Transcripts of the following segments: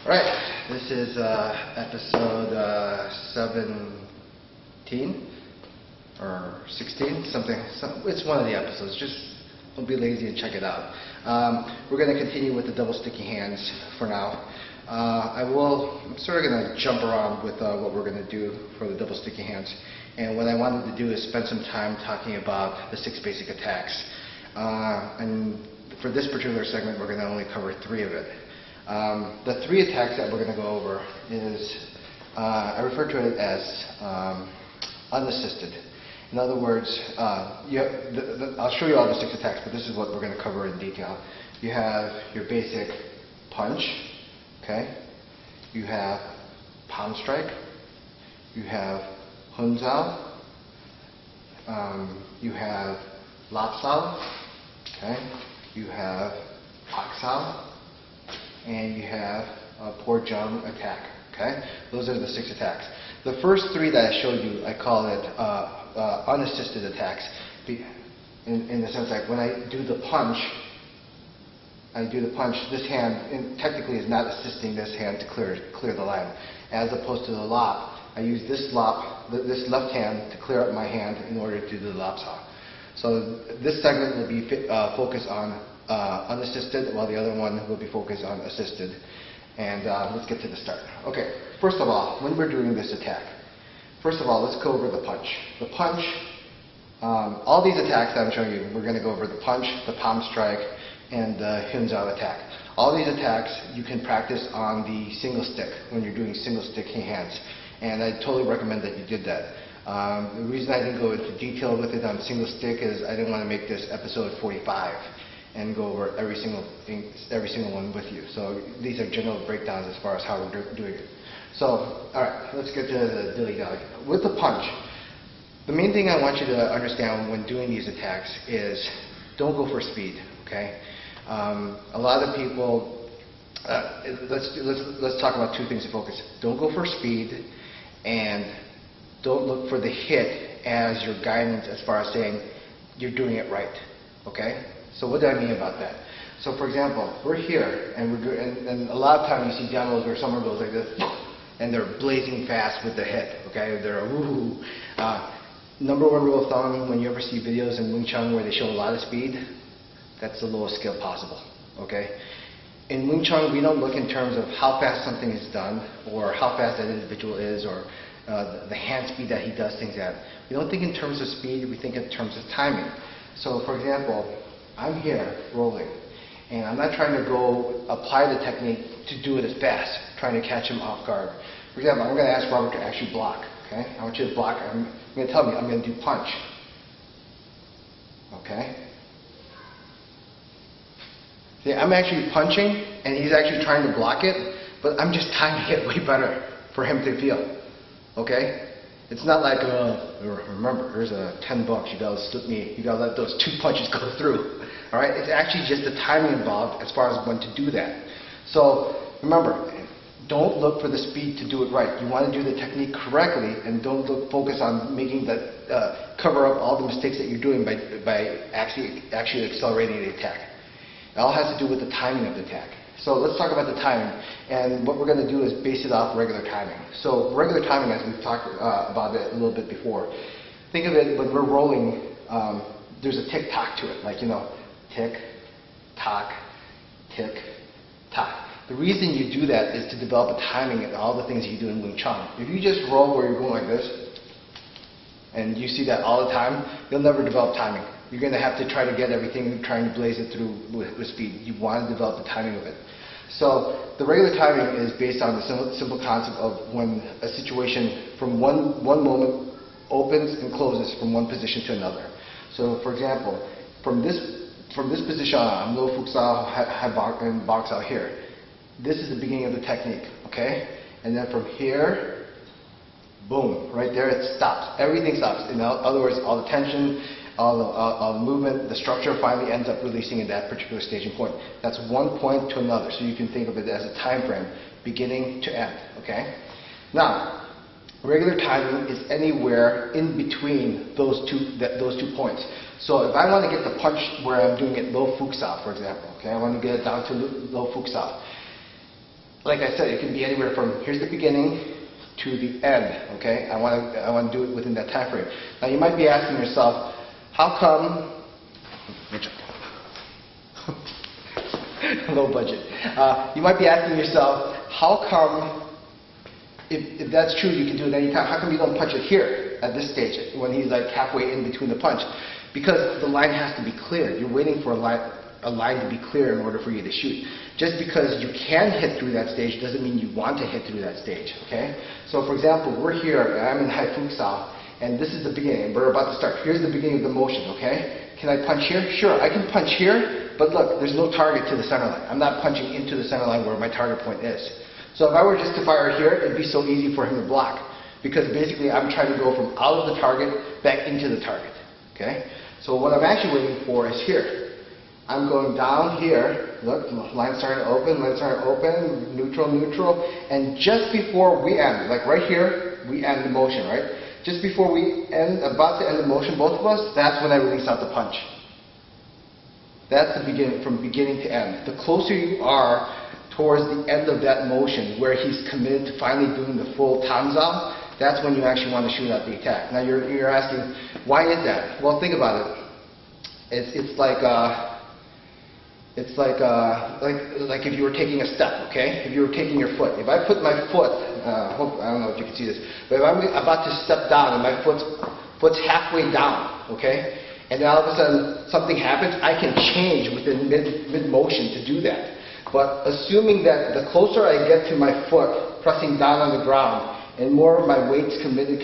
Alright, this is episode 17 or 16, something. It's one of the episodes. Just don't be lazy and check it out. We're going to continue with the double sticky hands for now. I'm sort of going to jump around with what we're going to do for the double sticky hands. And what I wanted to do is spend some time talking about the 6 basic attacks. And for this particular segment, we're going to only cover 3 of it. The 3 attacks that we're going to go over is, I refer to it as unassisted. In other words, I'll show you all the 6 attacks, but this is what we're going to cover in detail. You have your basic punch, okay? You have palm strike. You have Chun, you have Lapsao, okay? You have Paksao, and you have a poor jump attack, okay? Those are the 6 attacks. The first 3 that I showed you, I call it unassisted attacks, in the sense that when I do the punch, this hand technically is not assisting this hand to clear the line. As opposed to the lop, I use this left hand to clear up my hand in order to do the lapsao. So this segment will be focused on unassisted, while the other one will be focused on assisted. And let's get to the start. Okay, first of all, when we're doing this attack, first of all, let's go over the punch. The punch, all these attacks that I'm showing you, we're going to go over the punch, the palm strike, and the Chun attack. All these attacks you can practice on the single stick when you're doing single stick hands. And I totally recommend that you did that. The reason I didn't go into detail with it on single stick is I didn't want to make this episode 45 and go over every single one with you. So these are general breakdowns as far as how we're doing it. So, alright, let's get to the dilly-dally. With the punch, the main thing I want you to understand when doing these attacks is don't go for speed, okay? A lot of people, let's talk about 2 things to focus. Don't go for speed, and don't look for the hit as your guidance as far as saying you're doing it right, okay? So what do I mean about that? So for example, we're here, and and a lot of times you see demos where someone goes like this, and they're blazing fast with the hit, okay? They're woohoo. Number 1 rule of thumb, when you ever see videos in Wing Chun where they show a lot of speed, that's the lowest skill possible, okay? In Wing Chun, we don't look in terms of how fast something is done, or how fast that individual is, or the hand speed that he does things at. We don't think in terms of speed, we think in terms of timing. So for example, I'm here rolling, and I'm not trying to go apply the technique to do it as fast, trying to catch him off guard. For example, I'm going to ask Robert to actually block, okay? I want you to block. I'm going to tell me I'm going to do punch, okay? See, I'm actually punching, and he's actually trying to block it, but I'm just timing it way better for him to feel, okay? It's not like, remember, here's a $10, you gotta slip me, you gotta let those 2 punches go through, all right? It's actually just the timing involved as far as when to do that. So remember, don't look for the speed to do it right. You want to do the technique correctly, and don't focus on making the cover up all the mistakes that you're doing by actually accelerating the attack. It all has to do with the timing of the attack. So let's talk about the timing. And what we're going to do is base it off regular timing. So regular timing, as we've talked about it a little bit before, think of it when we're rolling, there's a tick-tock to it. Like, you know, tick-tock, tick-tock. The reason you do that is to develop a timing in all the things that you do in Wing Chun. If you just roll where you're going like this, and you see that all the time, you'll never develop timing. You're going to have to try to get everything, trying to blaze it through with speed. You want to develop the timing of it. So the regular timing is based on the simple concept of when a situation from one moment opens and closes from one position to another. So for example, from this position on, low fuksao, high box out here, this is the beginning of the technique, okay? And then from here, boom, right there it stops. Everything stops. In other words, all the tension, all the movement, the structure finally ends up releasing at that particular staging point. That's one point to another, so you can think of it as a time frame, beginning to end, okay? Now, regular timing is anywhere in between those two points. So if I want to get the punch where I'm doing it low fuksao, for example, okay, I want to get it down to low fuksao. like I said, it can be anywhere from here's the beginning to the end, okay? I want to do it within that time frame. Now you might be asking yourself, how come, low budget. You might be asking yourself, how come, if that's true, you can do it anytime, how come you don't punch it here at this stage when he's like halfway in between the punch? Because the line has to be clear. You're waiting for a line to be clear in order for you to shoot. Just because you can hit through that stage doesn't mean you want to hit through that stage, okay? So for example, we're here, and I'm in Hai Fu Sao, and this is the beginning, we're about to start. Here's the beginning of the motion, okay? Can I punch here? Sure, I can punch here, but look, there's no target to the center line. I'm not punching into the center line where my target point is. So if I were just to fire here, it'd be so easy for him to block, because basically I'm trying to go from out of the target back into the target, okay? So what I'm actually waiting for is here. I'm going down here, look, line's starting to open, neutral, neutral, and just before we end, like right here, we end the motion, right? Just before we end, about to end the motion, both of us, that's when I release out the punch. That's the beginning, from beginning to end. The closer you are towards the end of that motion, where he's committed to finally doing the full tanzao, that's when you actually want to shoot out the attack. Now you're asking, why is that? Well, think about it. It's like if you were taking a step, okay? If you were taking your foot. If I put my foot, I don't know if you can see this, but if I'm about to step down and my foot's halfway down, okay? And then all of a sudden something happens, I can change within mid-motion to do that. But assuming that the closer I get to my foot pressing down on the ground and more of my weight's committed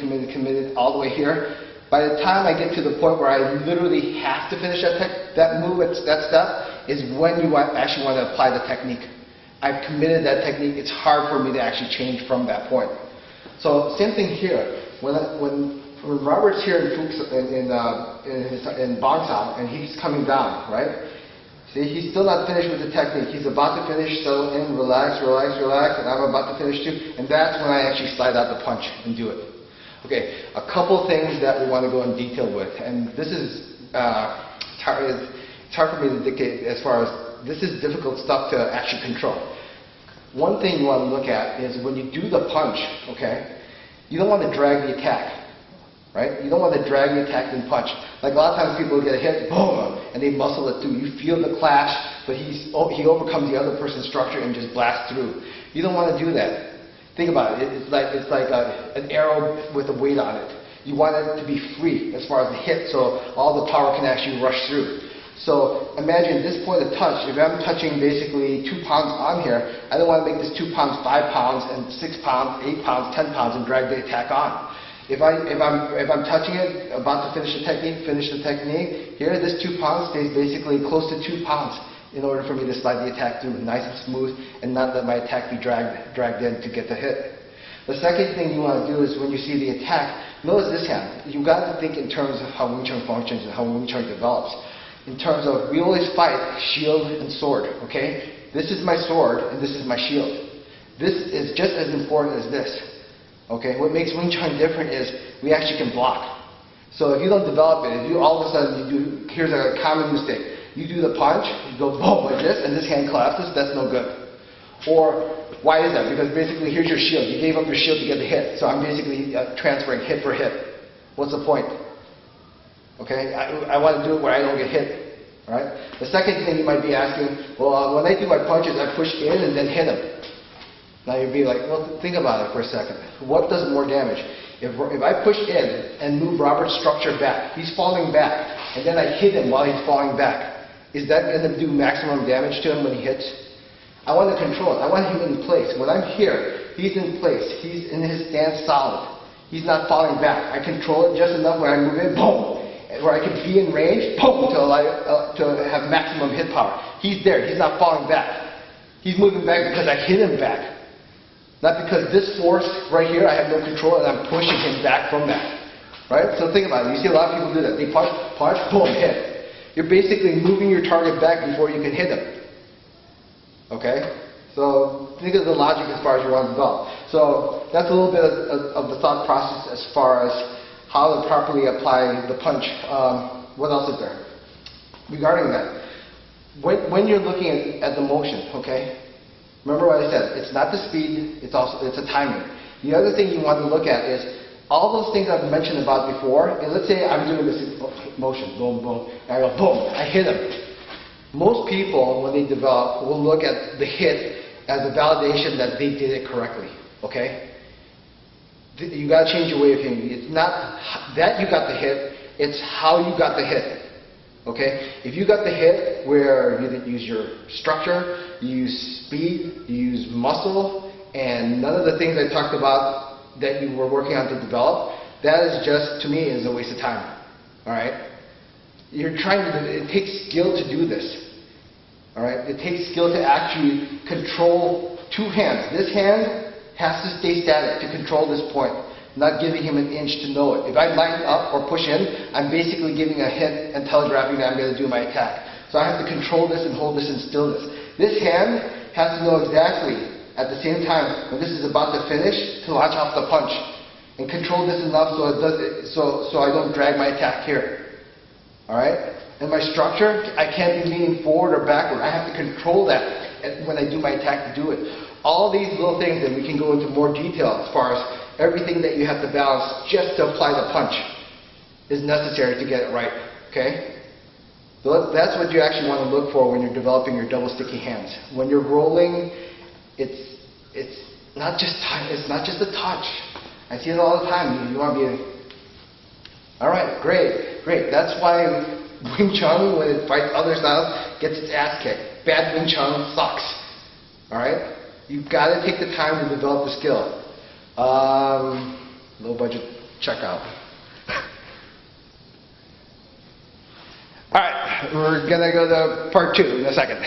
all the way here, by the time I get to the point where I literally have to finish that move, that step, is when you actually want to apply the technique. I've committed that technique. It's hard for me to actually change from that point. So same thing here. When Robert's here in Bong Sao and he's coming down, right? See, he's still not finished with the technique. He's about to finish, settle in, relax, and I'm about to finish too. And that's when I actually slide out the punch and do it. Okay, a couple things that we want to go in detail with, and this is it's hard for me to dictate as far as this is difficult stuff to actually control. One thing you want to look at is when you do the punch, okay, you don't want to drag the attack, right? You don't want to drag the attack and punch. Like a lot of times people get a hit, boom, and they muscle it through. You feel the clash, but he overcomes the other person's structure and just blasts through. You don't want to do that. Think about it. It's like an arrow with a weight on it. You want it to be free as far as the hit, so all the power can actually rush through. So imagine at this point of touch, if I'm touching basically 2 pounds on here, I don't want to make this 2 pounds 5 pounds and 6 pounds, 8 pounds, 10 pounds and drag the attack on. If I'm touching it, about to finish the technique, here this 2 pounds stays basically close to 2 pounds in order for me to slide the attack through nice and smooth and not let my attack be dragged in to get the hit. The second thing you want to do is when you see the attack, notice this hand. You've got to think in terms of how Wing Chun functions and how Wing Chun develops. In terms of, we always fight shield and sword, okay? This is my sword and this is my shield. This is just as important as this, okay? What makes Wing Chun different is we actually can block. So if you don't develop it, if you all of a sudden here's a common mistake. You do the punch, you go boom like this, and this hand collapses, that's no good. Or, why is that? Because basically here's your shield. You gave up your shield to get the hit, so I'm basically transferring hit for hit. What's the point? Okay, I want to do it where I don't get hit. Alright? The second thing you might be asking, well, when I do my punches, I push in and then hit him. Now you'd be like, well, think about it for a second. What does more damage? If I push in and move Robert's structure back, he's falling back, and then I hit him while he's falling back, is that going to do maximum damage to him when he hits? I want to control it. I want him in place. When I'm here, he's in place. He's in his stance solid. He's not falling back. I control it just enough when I move in, boom, where I can be in range, boom, to have maximum hit power. He's there. He's not falling back. He's moving back because I hit him back. Not because this force right here, I have no control and I'm pushing him back from that. Right? So think about it. You see a lot of people do that. They punch, boom, hit. You're basically moving your target back before you can hit him. Okay? So think of the logic as far as you want to develop. So that's a little bit of the thought process as far as how to properly apply the punch. What else is there? Regarding that, when you're looking at the motion, okay, Remember what I said, it's not the speed, it's a timing. The other thing you want to look at is all those things I've mentioned about before, and let's say I'm doing this motion, boom, boom, and I go boom, I hit him. Most people, when they develop, will look at the hit as a validation that they did it correctly, okay? You got to change your way of thinking. It's not that you got the hit, it's how you got the hit, okay? If you got the hit where you didn't use your structure, you use speed, you use muscle, and none of the things I talked about that you were working on to develop, that is just, to me, is a waste of time, all right? You're trying to, it takes skill to do this. All right? It takes skill to actually control two hands. This hand has to stay static to control this point, not giving him an inch to know it. If I line up or push in, I'm basically giving a hint and telegraphing that I'm going to do my attack. So I have to control this and hold this in stillness. This hand has to know exactly, at the same time, when this is about to finish, to launch off the punch. And control this enough so I don't drag my attack here. Alright? And my structure, I can't be leaning forward or backward. I have to control that when I do my attack to do it. All these little things, and we can go into more detail as far as everything that you have to balance just to apply the punch is necessary to get it right. Okay? So that's what you actually want to look for when you're developing your double sticky hands. When you're rolling, it's not just a touch. I see it all the time. You want to be alright, great. That's why Wing Chun, when it fights other styles, gets its ass kicked. Bad Wing Chun sucks. Alright? You've got to take the time to develop the skill. Low budget checkout. Alright, we're going to go to part 2 in a second.